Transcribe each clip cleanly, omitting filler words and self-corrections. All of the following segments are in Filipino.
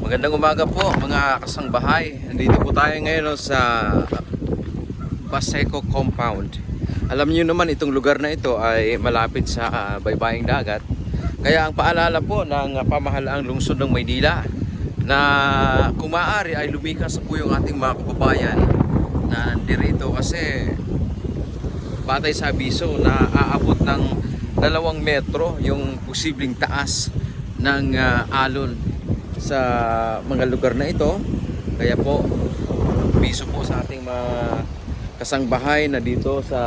Magandang umaga po mga kasangbahay. Nandito po tayo ngayon sa Baseco Compound. Alam niyo naman itong lugar na ito ay malapit sa baybaying dagat. Kaya ang paalala po ng pamahalaang lungsod ng Maynila na kung maaari ay lumikas po yung ating mga kababayan na nandirito kasi batay sa abiso na aabot ng 2 metro yung posibleng taas ng alon sa mga lugar na ito. Kaya po abiso po sa ating mga kasangbahay na dito sa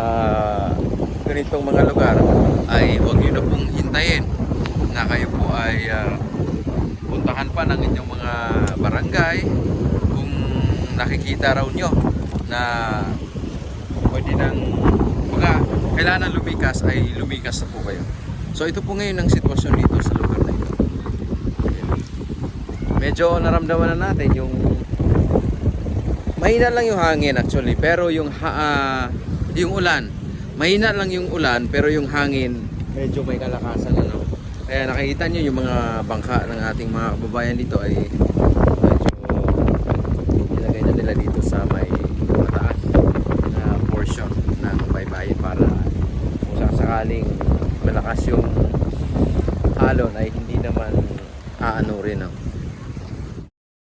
ganitong mga lugar ay huwag nyo na pong hintayin na kayo po ay puntahan pa ng inyong mga barangay. Kung nakikita raw nyo na pwede nang kailangan lumikas ay lumikas na po kayo. So ito po ngayon ang sitwasyon dito sa lugar na ito. Medyo naramdaman na natin yung mahina lang yung hangin actually, pero yung ulan, mahina lang yung ulan pero yung hangin medyo may kalakasan ano. Kaya nakikita nyo yung mga bangka ng ating mga kababayan dito ay medyo ilagay na nila dito sa may mataas na portion ng baybayin para kung sakaling malakas yung alon ay hindi naman aano rin no?